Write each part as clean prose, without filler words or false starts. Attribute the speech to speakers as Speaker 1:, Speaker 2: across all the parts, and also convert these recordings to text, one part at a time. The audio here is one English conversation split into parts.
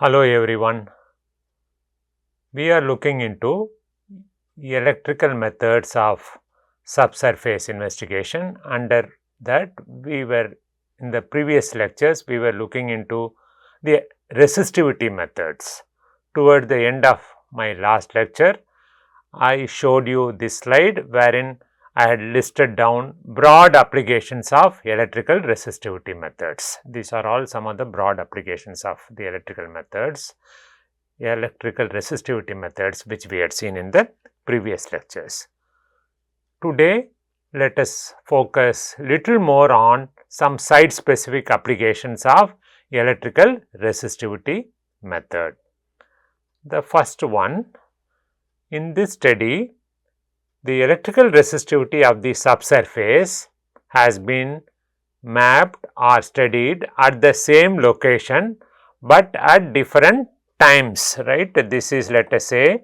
Speaker 1: Hello everyone. We are looking into electrical methods of subsurface investigation. Under that, we were in the previous lectures, we were looking into the resistivity methods. Toward the end of my last lecture, I showed you this slide wherein I had listed down broad applications of electrical resistivity methods. These are all some of the broad applications of the electrical resistivity methods which we had seen in the previous lectures. Today, let us focus little more on some site specific applications of electrical resistivity method. The first one, in this study, the electrical resistivity of the subsurface has been mapped or studied at the same location, but at different times, right. This is, let us say,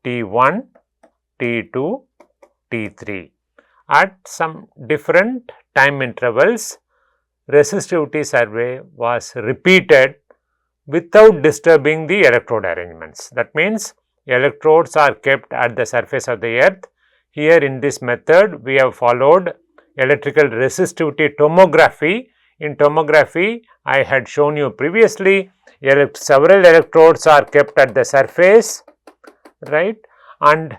Speaker 1: T1, T2, T3. At some different time intervals, resistivity survey was repeated without disturbing the electrode arrangements. That means, electrodes are kept at the surface of the earth. Here in this method, we have followed electrical resistivity tomography. In tomography, I had shown you previously, several electrodes are kept at the surface, right, and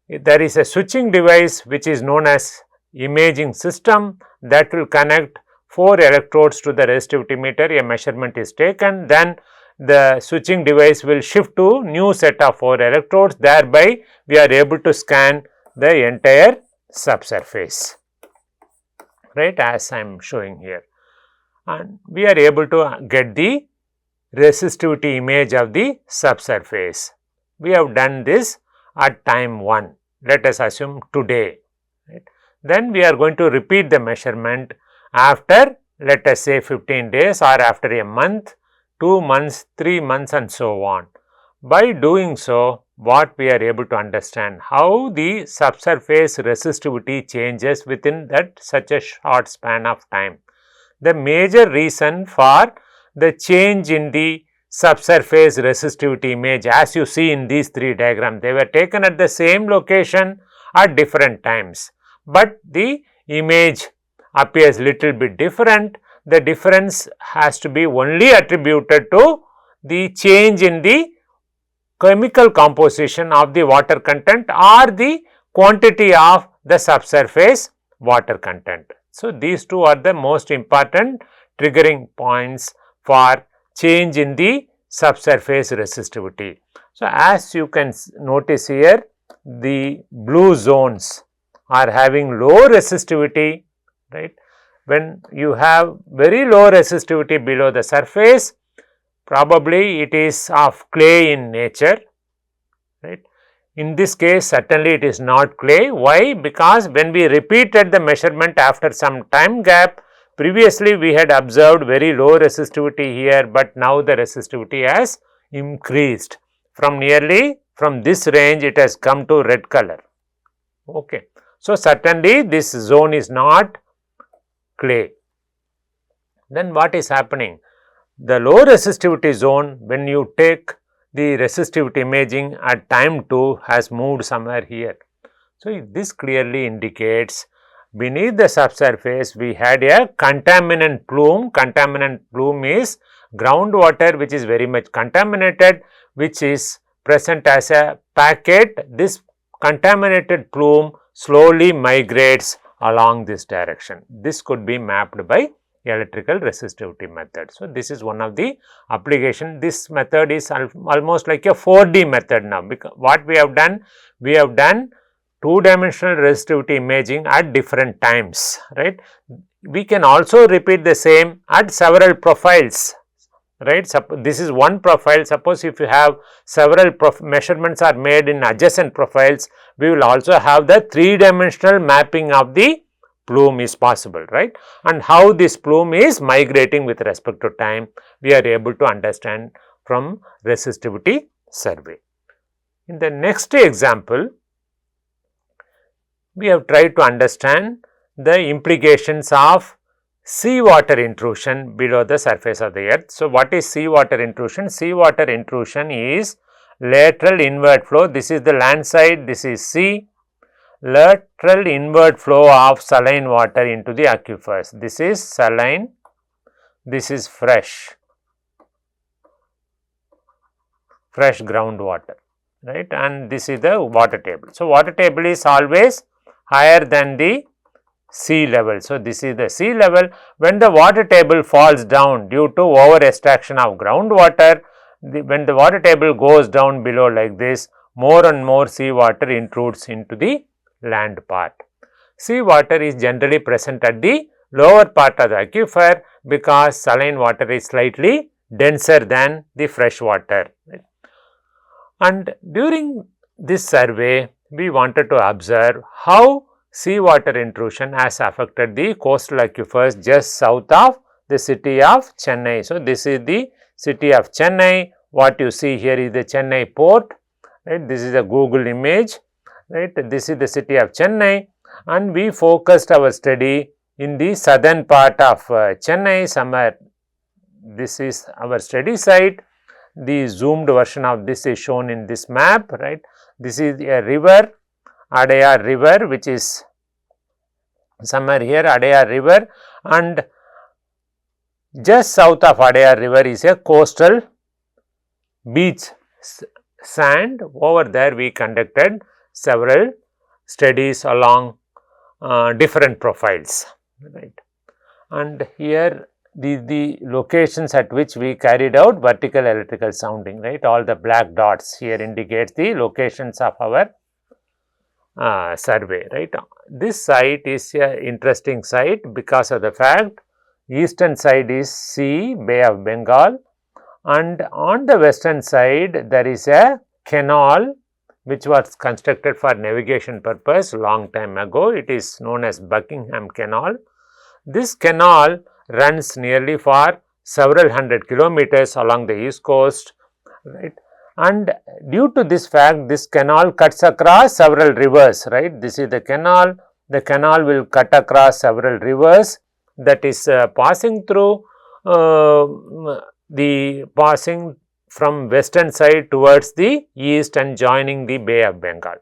Speaker 1: there is a switching device which is known as imaging system that will connect 4 electrodes to the resistivity meter. A measurement is taken, then the switching device will shift to new set of 4 electrodes, thereby we are able to scan the entire subsurface, right, as I am showing here, and we are able to get the resistivity image of the subsurface. We have done this at time 1, let us assume today, right. Then we are going to repeat the measurement after, let us say, 15 days or after a month, 2 months, 3 months and so on. By doing so, what we are able to understand, how the subsurface resistivity changes within that such a short span of time. The major reason for the change in the subsurface resistivity image, as you see in these 3 diagrams, they were taken at the same location at different times, but the image appears little bit different. The difference has to be only attributed to the change in the chemical composition of the water content or the quantity of the subsurface water content. So, these two are the most important triggering points for change in the subsurface resistivity. So, as you can notice here, the blue zones are having low resistivity, right. When you have very low resistivity below the surface, probably it is of clay in nature, right. In this case, certainly it is not clay. Why? Because when we repeated the measurement after some time gap, previously we had observed very low resistivity here, but now the resistivity has increased from this range it has come to red color. Okay. So, certainly this zone is not clay. Then what is happening? The low resistivity zone, when you take the resistivity imaging at time 2, has moved somewhere here. So, this clearly indicates beneath the subsurface we had a contaminant plume. Contaminant plume is groundwater which is very much contaminated, which is present as a packet. This contaminated plume slowly migrates along this direction. This could be mapped by electrical resistivity method. So, this is one of the application. This method is almost like a 4D method now, because what we have done 2-dimensional resistivity imaging at different times, right. We can also repeat the same at several profiles, right. This is one profile. Suppose if you have several measurements are made in adjacent profiles, we will also have the 3-dimensional mapping of the plume is possible, right, and how this plume is migrating with respect to time, we are able to understand from resistivity survey. In the next example, we have tried to understand the implications of seawater intrusion below the surface of the earth. So, what is seawater intrusion? Seawater intrusion is lateral inward flow. This is the land side, this is sea. Lateral inward flow of saline water into the aquifers. This is saline, this is fresh groundwater, right, and this is the water table. So, water table is always higher than the sea level. So, this is the sea level. When the water table falls down due to over extraction of groundwater, when the water table goes down below like this, more and more seawater intrudes into the land part. Seawater is generally present at the lower part of the aquifer because saline water is slightly denser than the fresh water. Right? And during this survey, we wanted to observe how seawater intrusion has affected the coastal aquifers just south of the city of Chennai. So, this is the city of Chennai. What you see here is the Chennai port, right? This is a Google image, right? This is the city of Chennai, and we focused our study in the southern part of Chennai. Somewhere this is our study site. The zoomed version of this is shown in this map, right. This is a river, Adayar river, which is somewhere here, Adayar river, and just south of Adayar river is a coastal beach sand. Over there we conducted several studies along different profiles, right. And here the locations at which we carried out vertical electrical sounding, right. All the black dots here indicate the locations of our survey, right. This site is an interesting site because of the fact eastern side is sea, Bay of Bengal, and on the western side there is a canal which was constructed for navigation purpose long time ago. It is known as Buckingham Canal. This canal runs nearly for several hundred kilometers along the east coast, right, and due to this fact, this canal cuts across several rivers, right. This is the canal will cut across several rivers, that is passing through passing from western side towards the east and joining the Bay of Bengal.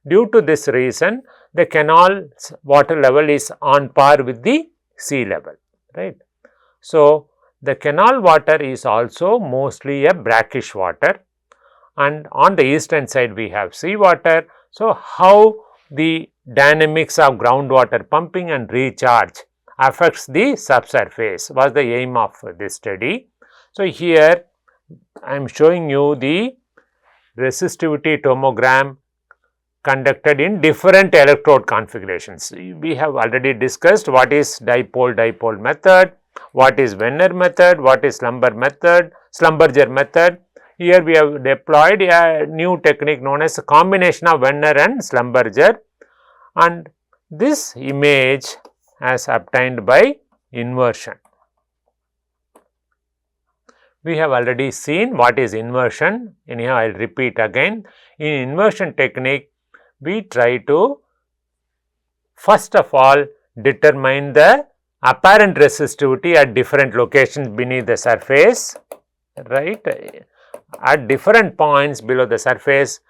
Speaker 1: Due to this reason, the canal's water level is on par with the sea level, right. So, the canal water is also mostly a brackish water, and on the eastern side we have sea water. So, how the dynamics of groundwater pumping and recharge affects the subsurface was the aim of this study. So, here I am showing you the resistivity tomogram conducted in different electrode configurations. We have already discussed what is dipole method, what is Venner method, what is Schlumberger method. Here we have deployed a new technique known as a combination of Venner and Schlumberger, and this image as obtained by inversion. We have already seen what is inversion. Anyhow, I will repeat again. In inversion technique, we try to first of all determine the apparent resistivity at different locations beneath the surface, right. At different points below the surface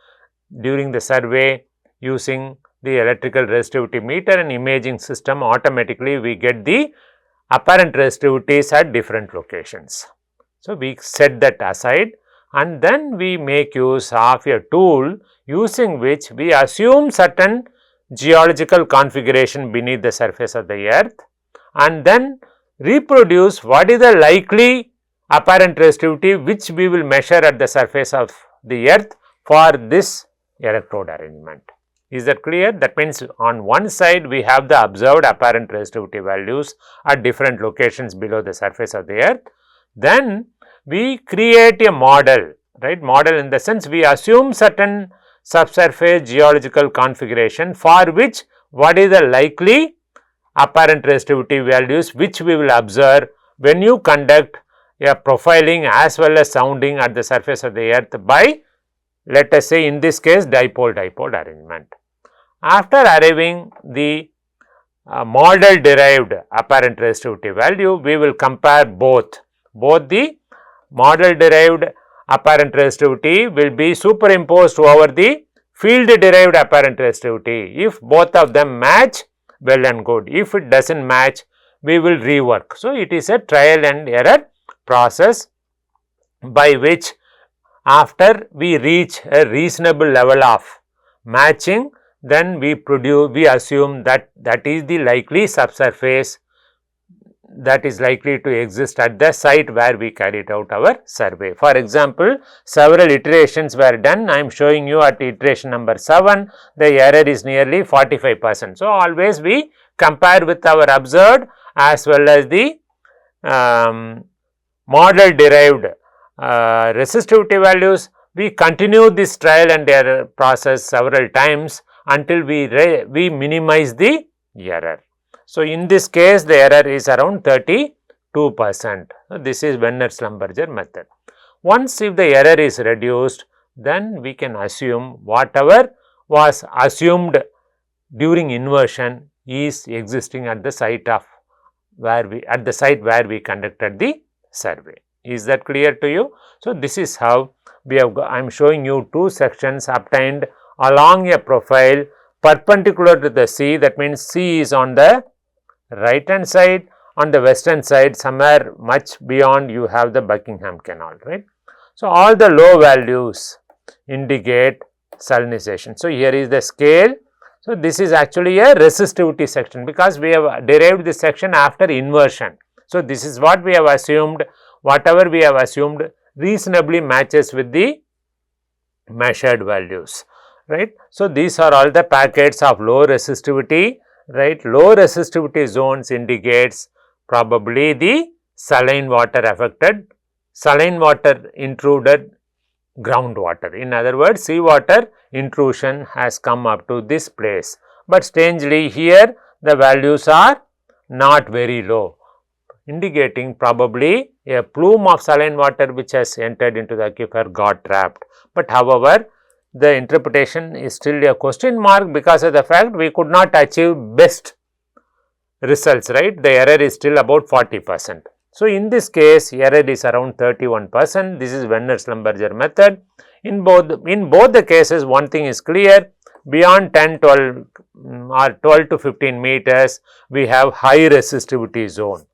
Speaker 1: during the survey, using the electrical resistivity meter and imaging system, automatically we get the apparent resistivities at different locations. So, we set that aside and then we make use of a tool using which we assume certain geological configuration beneath the surface of the earth and then reproduce what is the likely apparent resistivity which we will measure at the surface of the earth for this electrode arrangement. Is that clear? That means on one side we have the observed apparent resistivity values at different locations below the surface of the earth. Then we create a model, right. Model in the sense we assume certain subsurface geological configuration for which what is the likely apparent resistivity values which we will observe when you conduct a profiling as well as sounding at the surface of the earth by, let us say in this case, dipole arrangement. After arriving the model derived apparent resistivity value, we will compare both the model derived apparent resistivity will be superimposed over the field derived apparent resistivity. If both of them match, well and good. If it does not match, we will rework. So, it is a trial and error process by which after we reach a reasonable level of matching, then we assume that is the likely subsurface that is likely to exist at the site where we carried out our survey. For example, several iterations were done. I am showing you at iteration number 7, the error is nearly 45%. So, always we compare with our observed as well as the model derived resistivity values. We continue this trial and error process several times until we minimize the error. So, in this case the error is around 32%. This is Wenner-Schlumberger method. Once if the error is reduced, then we can assume whatever was assumed during inversion is existing at the site where we conducted the survey. Is that clear to you? So, this is how I am showing you two sections obtained along a profile perpendicular to the sea. That means sea is on the right hand side, on the western side somewhere much beyond you have the Buckingham Canal, right. So, all the low values indicate salinization. So, here is the scale. So, this is actually a resistivity section because we have derived this section after inversion. So, this is what we have assumed. Whatever we have assumed reasonably matches with the measured values, right. So, these are all the packets of low resistivity, right. Low resistivity zones indicates probably the saline water affected, saline water intruded groundwater. In other words, seawater intrusion has come up to this place, but strangely here the values are not very low, indicating probably a plume of saline water which has entered into the aquifer got trapped. But however, the interpretation is still a question mark because of the fact we could not achieve best results, right. The error is still about 40%. So, in this case error is around 31%. This is Wenner-Schlumberger method. In both the cases, one thing is clear: beyond 10, 12 or 12 to 15 meters, we have high resistivity zone,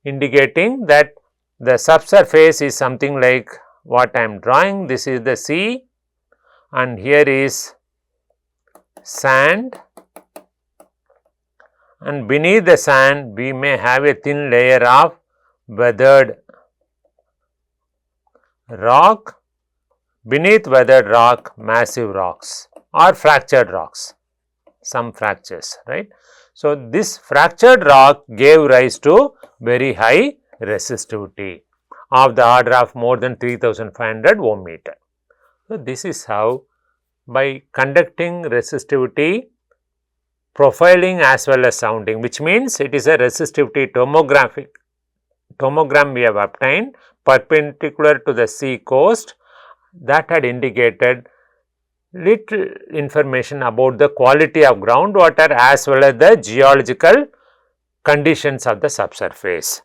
Speaker 1: indicating that the subsurface is something like what I am drawing. This is the sea and here is sand, and beneath the sand we may have a thin layer of weathered rock, beneath weathered rock massive rocks or fractured rocks, some fractures, right. So, this fractured rock gave rise to very high resistivity of the order of more than 3500 ohm meter. So, this is how by conducting resistivity profiling as well as sounding, which means it is a resistivity tomogram we have obtained perpendicular to the sea coast, that had indicated little information about the quality of groundwater as well as the geological conditions of the subsurface,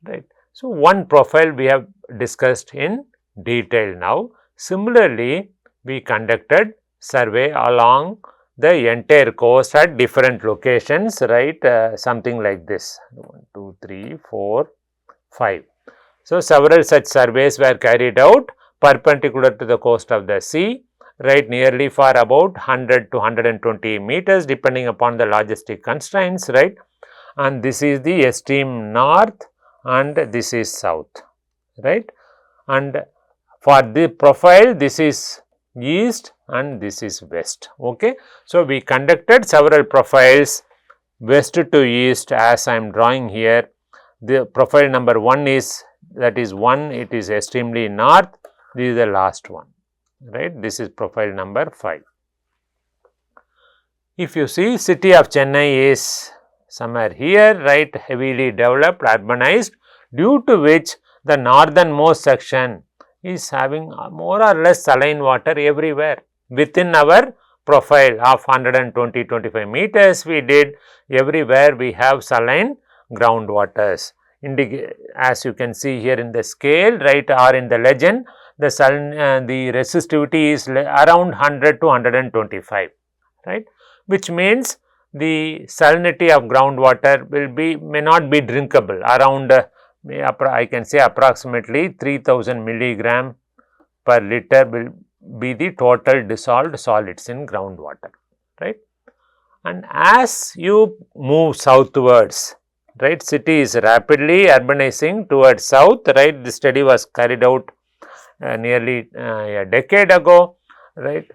Speaker 1: right. So, one profile we have discussed in detail now. Similarly, we conducted survey along the entire coast at different locations, right, something like this 1, 2, 3, 4, 5. So, several such surveys were carried out perpendicular to the coast of the sea, right, nearly for about 100 to 120 meters depending upon the logistic constraints, right, and this is the extreme north and this is south, right, and for the profile this is east and this is west, okay. So, we conducted several profiles west to east as I am drawing here. The profile number 1 is, that is 1, it is extremely north, this is the last one, right. This is profile number 5. If you see, city of Chennai is somewhere here, right, heavily developed, urbanized, due to which the northernmost section is having more or less saline water everywhere within our profile of 120-25 meters we did, everywhere we have saline groundwaters. As you can see here in the scale, right, or in the legend, the resistivity is around 100 to 125, right, which means the salinity of groundwater may not be drinkable, around I can say approximately 3000 milligram per liter will be the total dissolved solids in groundwater, right. And as you move southwards, right, city is rapidly urbanizing towards south, right. This study was carried out nearly a decade ago, right.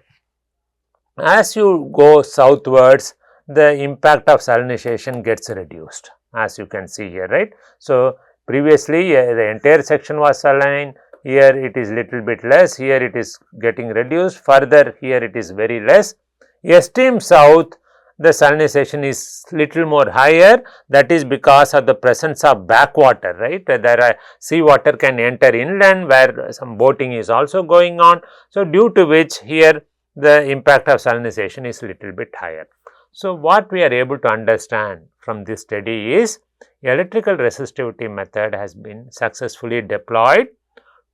Speaker 1: As you go southwards, the impact of salinization gets reduced, as you can see here, right. So, previously the entire section was saline, here it is little bit less, here it is getting reduced, further here it is very less. Extreme south, the salinization is little more higher, that is because of the presence of backwater, right. There are seawater can enter inland where some boating is also going on. So, due to which here the impact of salinization is little bit higher. So, what we are able to understand from this study is electrical resistivity method has been successfully deployed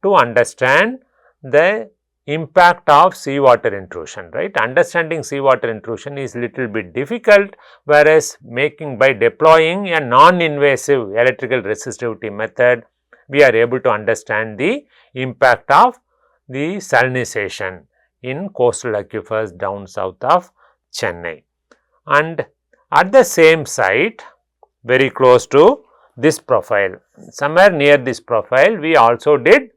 Speaker 1: to understand the impact of seawater intrusion, right. Understanding seawater intrusion is little bit difficult, whereas by deploying a non-invasive electrical resistivity method, we are able to understand the impact of the salinization in coastal aquifers down south of Chennai. And at the same site, very close to this profile, somewhere near this profile, we also did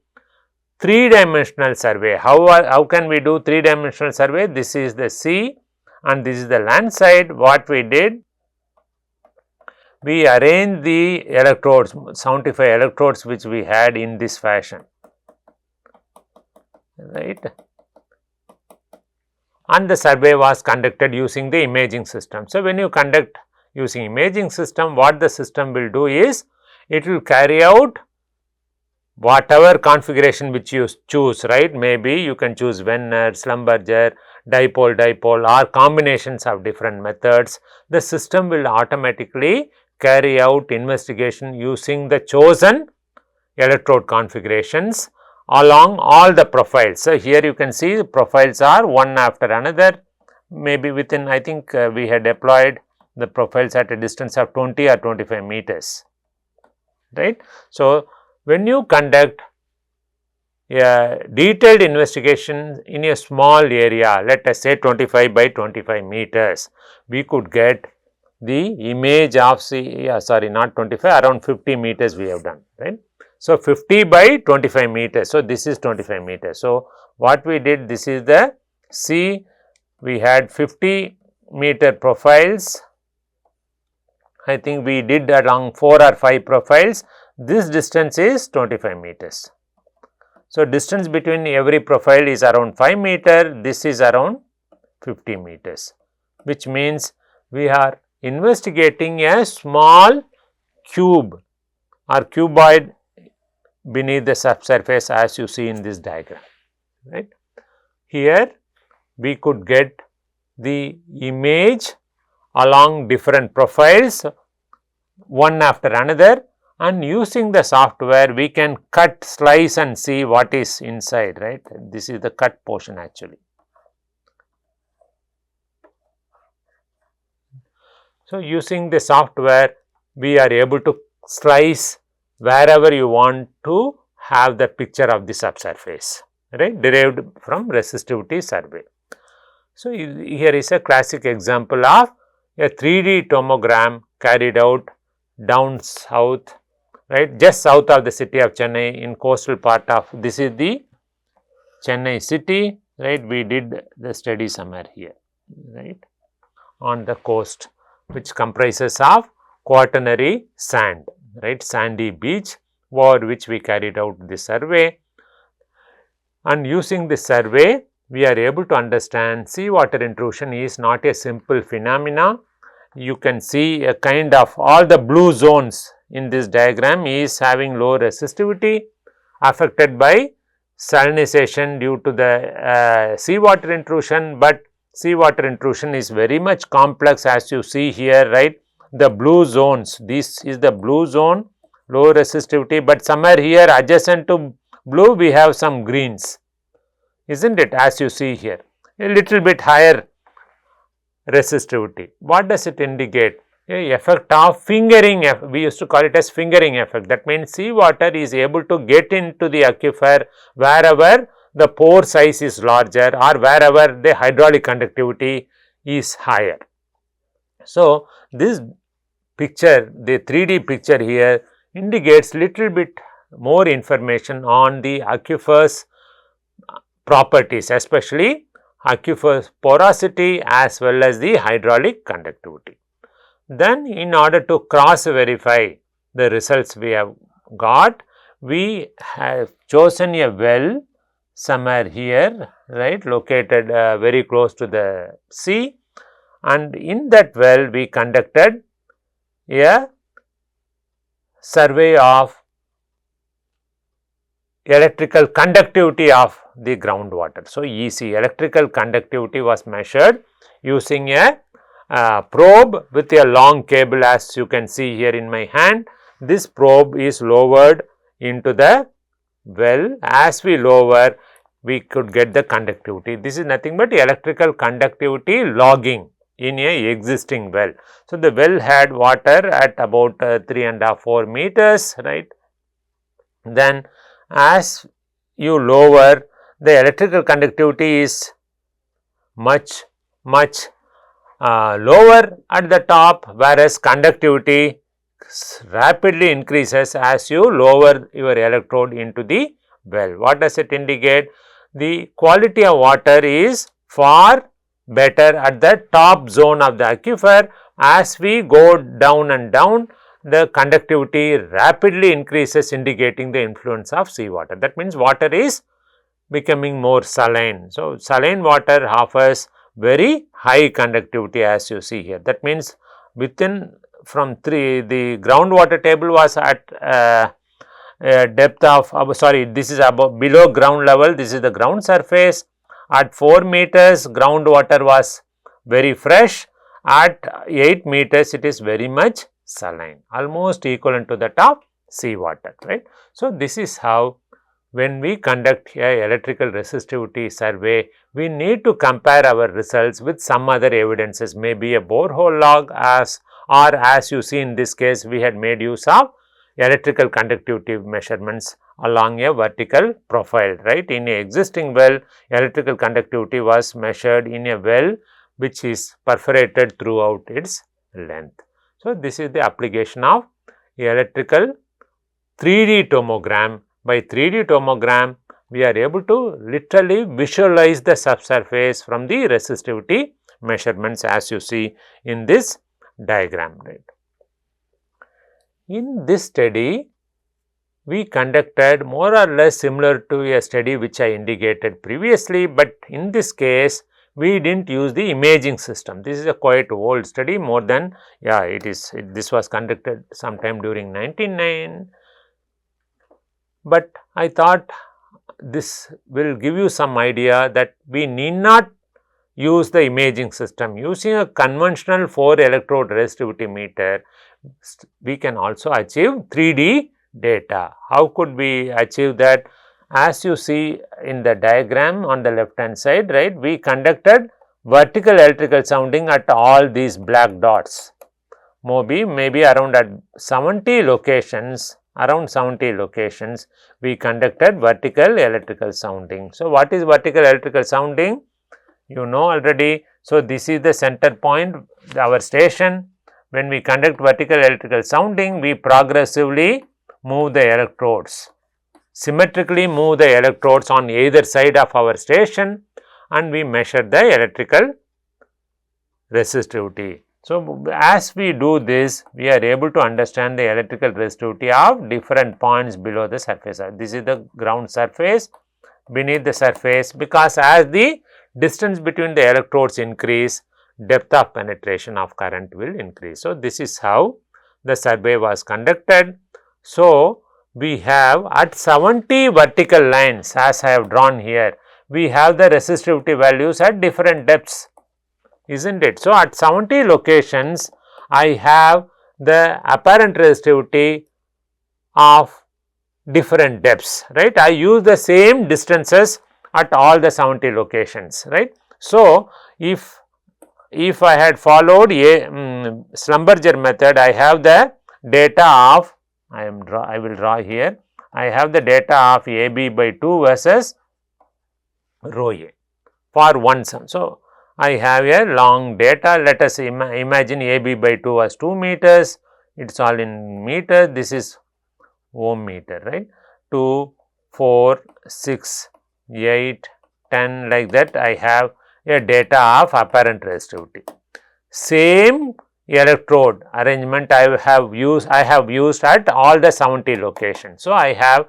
Speaker 1: 3-dimensional survey. How can we do 3-dimensional survey? This is the sea and this is the land side. What we did, we arranged the electrodes, 75 electrodes which we had in this fashion, right, and the survey was conducted using the imaging system. So, when you conduct using imaging system, what the system will do is, it will carry out whatever configuration which you choose, right. Maybe you can choose Venner, Schlumberger, dipole or combinations of different methods. The system will automatically carry out investigation using the chosen electrode configurations along all the profiles. So, here you can see the profiles are one after another, maybe within, I think we had deployed the profiles at a distance of 20 or 25 meters, right. So, when you conduct a detailed investigation in a small area, let us say 25 by 25 meters, we could get the image of not 25, around 50 meters we have done, right. So, 50 by 25 meters. So, this is 25 meters. So, what we did, this is the sea, we had 50 meter profiles, I think we did along 4 or 5 profiles. This distance is 25 meters. So, distance between every profile is around 5 meter, this is around 50 meters, which means we are investigating a small cube or cuboid beneath the subsurface, as you see in this diagram, right. Here we could get the image along different profiles one after another, and using the software we can cut, slice and see what is inside, right. This is the cut portion actually. So, using the software we are able to slice wherever you want to have the picture of the subsurface, right, derived from resistivity survey. So, here is a classic example of a 3D tomogram carried out down south, right, just south of the city of Chennai in coastal part of, this is the Chennai city, right. We did the study somewhere here, right, on the coast, which comprises of quaternary sand, right, sandy beach, over which we carried out the survey. And using this survey, we are able to understand seawater intrusion is not a simple phenomena. You can see a kind of all the blue zones in this diagram is having low resistivity affected by salinization due to the seawater intrusion, but seawater intrusion is very much complex, as you see here, right. The blue zones, this is the blue zone, low resistivity, but somewhere here adjacent to blue we have some greens, isn't it, as you see here, a little bit higher resistivity. What does it indicate? A effect of fingering, we used to call it as fingering effect. That means seawater is able to get into the aquifer wherever the pore size is larger or wherever the hydraulic conductivity is higher. So, this picture, the 3D picture here indicates little bit more information on the aquifer's properties, especially aquifer porosity as well as the hydraulic conductivity. Then, in order to cross verify the results we have got, we have chosen a well somewhere here, right, located very close to the sea, and in that well we conducted a survey of electrical conductivity of the groundwater. So, EC, electrical conductivity, was measured using a probe with a long cable, as you can see here in my hand. This probe is lowered into the well. As we lower, we could get the conductivity. This is nothing but electrical conductivity logging in a existing well. So, the well had water at about 3.5–4 meters, right. Then as you lower, the electrical conductivity is much lower at the top, whereas conductivity rapidly increases as you lower your electrode into the well. What does it indicate? The quality of water is far better at the top zone of the aquifer. As we go down and down, the conductivity rapidly increases, indicating the influence of seawater. That means water is becoming more saline. So, saline water offers very high conductivity, as you see here. That means within from 3, the groundwater table was at a depth of this is above below ground level, this is the ground surface. At 4 meters groundwater was very fresh, at 8 meters it is very much saline, almost equivalent to that of seawater, right. So, this is how when we conduct a electrical resistivity survey, we need to compare our results with some other evidences, maybe a borehole log, or as you see in this case, we had made use of electrical conductivity measurements along a vertical profile, right. In a existing well, electrical conductivity was measured in a well which is perforated throughout its length. So, this is the application of electrical 3D tomogram. By 3D tomogram, we are able to literally visualize the subsurface from the resistivity measurements, as you see in this diagram, right. In this study, we conducted more or less similar to a study which I indicated previously, but in this case we did not use the imaging system. This is a quite old study, more than, this was conducted sometime during 1999, but I thought this will give you some idea that we need not use the imaging system. Using a conventional 4 electrode resistivity meter, we can also achieve 3D data. How could we achieve that? As you see in the diagram on the left hand side, right, we conducted vertical electrical sounding at all these black dots, maybe around at 70 locations, we conducted vertical electrical sounding. So, what is vertical electrical sounding? You know already. So, this is the center point, our station. When we conduct vertical electrical sounding, we progressively move the electrodes, symmetrically move the electrodes on either side of our station, and we measure the electrical resistivity. So, as we do this, we are able to understand the electrical resistivity of different points below the surface. This is the ground surface, beneath the surface, because as the distance between the electrodes increase, depth of penetration of current will increase. So, this is how the survey was conducted. So, we have at 70 vertical lines, as I have drawn here, we have the resistivity values at different depths. isn't it? So, at 70 locations, I have the apparent resistivity of different depths, right. I use the same distances at all the 70 locations, right. So, if I had followed a Schlumberger method, I have the data of, I will draw here, I have the data of AB by 2 versus rho A for one sum. So, I have a long data. Let us imagine AB by 2 was 2 meters, it is all in meters, this is ohm meter, right. 2, 4, 6, 8, 10 like that, I have a data of apparent resistivity. Same electrode arrangement I have used at all the 70 locations. So, I have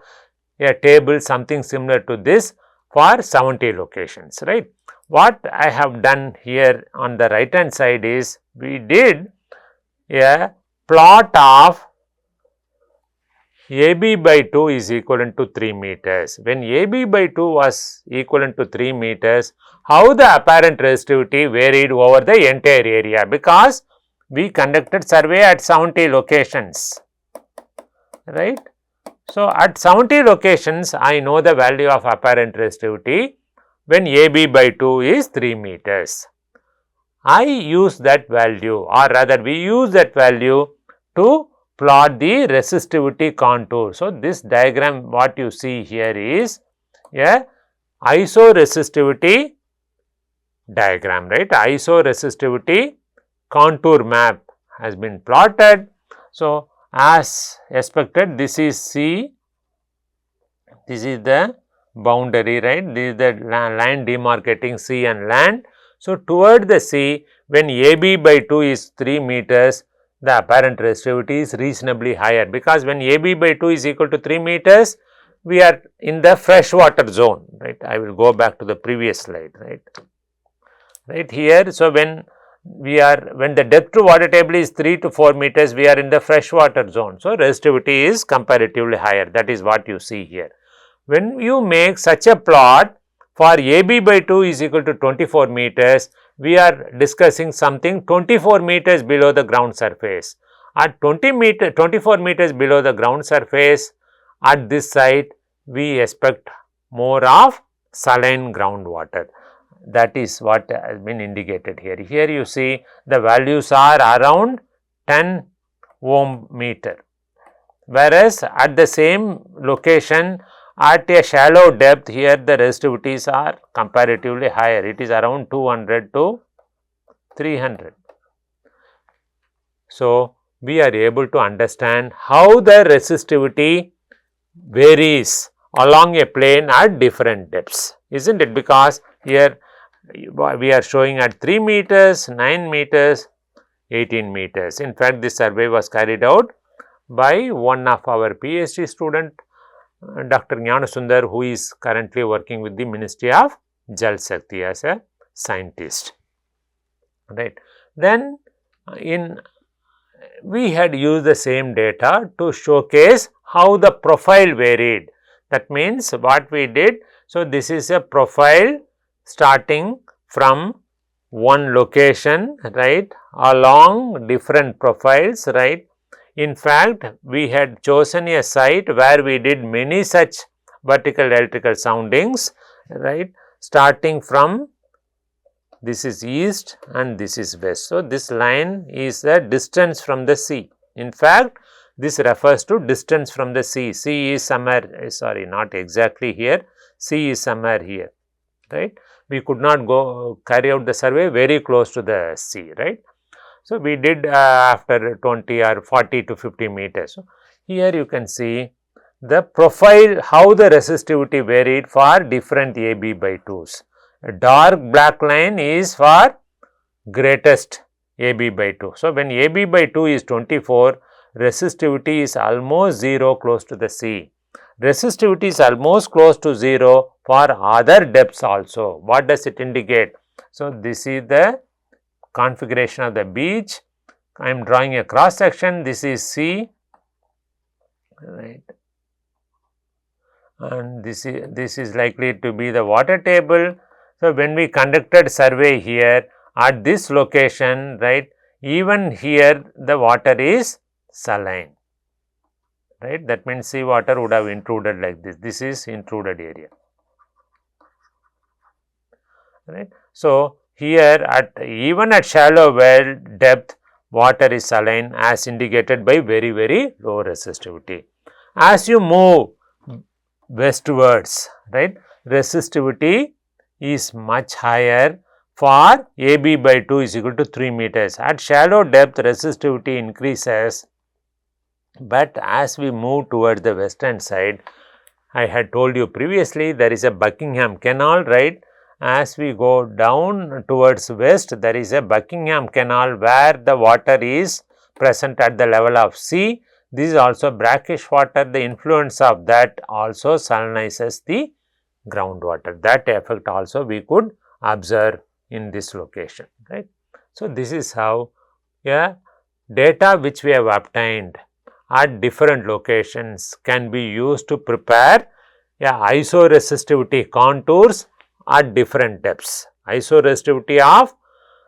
Speaker 1: a table something similar to this for 70 locations, right. What I have done here on the right hand side is, we did a plot of AB by 2 is equivalent to 3 meters. When AB by 2 was equivalent to 3 meters, how the apparent resistivity varied over the entire area, because we conducted survey at 70 locations, right. So, at 70 locations, I know the value of apparent resistivity when AB by 2 is 3 meters. I use that value, or rather we use that value to plot the resistivity contour. So, this diagram what you see here is a isoresistivity diagram, right. Isoresistivity contour map has been plotted. So, as expected, this is C, this is the boundary, right, this is the line demarcating sea and land. So, toward the sea, when AB by 2 is 3 meters, the apparent resistivity is reasonably higher, because when AB by 2 is equal to 3 meters, we are in the freshwater zone, right. I will go back to the previous slide, right here. So, when the depth to water table is 3 to 4 meters, we are in the freshwater zone. So, resistivity is comparatively higher, that is what you see here. When you make such a plot for AB by 2 is equal to 24 meters, we are discussing something 24 meters below the ground surface. At 24 meters below the ground surface, at this site, we expect more of saline groundwater. That is what has been indicated here. Here you see the values are around 10 ohm meter, whereas at the same location at a shallow depth, here the resistivities are comparatively higher, it is around 200 to 300. So, we are able to understand how the resistivity varies along a plane at different depths, isn't it? Because here we are showing at 3 meters, 9 meters, 18 meters. In fact, this survey was carried out by one of our PhD student, Dr. Jnanasundar, who is currently working with the Ministry of Jal Shakti as a scientist, right. Then we had used the same data to showcase how the profile varied. That means what we did, so this is a profile starting from one location, right, along different profiles, right. In fact, we had chosen a site where we did many such vertical electrical soundings, right, starting from, this is east and this is west. So, this line is the distance from the sea. In fact, this refers to distance from the sea. Sea is somewhere, sorry, not exactly here, sea is somewhere here, right. We could not go carry out the survey very close to the sea, right. So, we did after 20 or 40 to 50 meters. So, here you can see the profile, how the resistivity varied for different AB by 2s. A dark black line is for greatest AB by 2. So, when AB by 2 is 24, resistivity is almost 0 close to the sea. Resistivity is almost close to 0 for other depths also. What does it indicate? So, this is the configuration of the beach. I am drawing a cross section, this is sea, right, and this is likely to be the water table. So, when we conducted survey here, at this location, right, even here the water is saline, right. That means sea water would have intruded like this. This is intruded area, right. So, here even at shallow well depth, water is saline as indicated by very, very low resistivity. As you move westwards, right, resistivity is much higher for AB by 2 is equal to 3 meters. At shallow depth, resistivity increases, but as we move towards the western side, I had told you previously there is a Buckingham Canal, right. As we go down towards west, there is a Buckingham Canal where the water is present at the level of sea. This is also brackish water. The influence of that also salinizes the groundwater. That effect also we could observe in this location, right. So, this is how data which we have obtained at different locations can be used to prepare isoresistivity contours at different depths. Isoresistivity of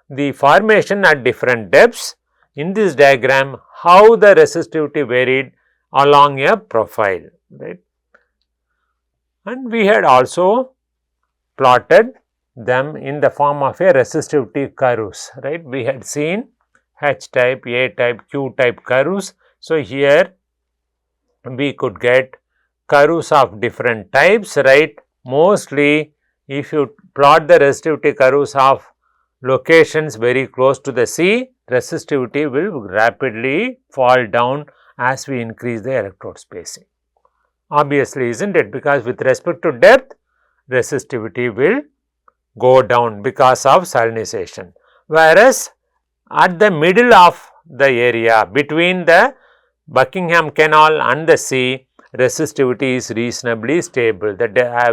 Speaker 1: the formation at different depths. In this diagram, how the resistivity varied along a profile, right. And we had also plotted them in the form of a resistivity curves, right. We had seen H type, A type, Q type curves. So, here we could get curves of different types, right. Mostly if you plot the resistivity curves of locations very close to the sea, resistivity will rapidly fall down as we increase the electrode spacing. Obviously, isn't it? Because with respect to depth, resistivity will go down because of salinization. Whereas, at the middle of the area between the Buckingham Canal and the sea, resistivity is reasonably stable.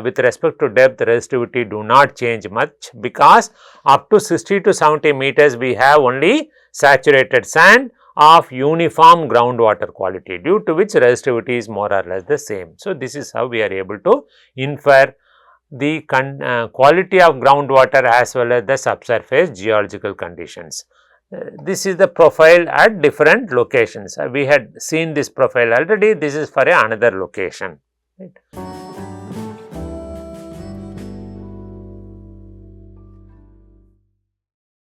Speaker 1: With respect to depth, resistivity do not change much because up to 60 to 70 meters we have only saturated sand of uniform groundwater quality, due to which resistivity is more or less the same. So, this is how we are able to infer the quality of groundwater as well as the subsurface geological conditions. This is the profile at different locations. We had seen this profile already. This is for another location. Right.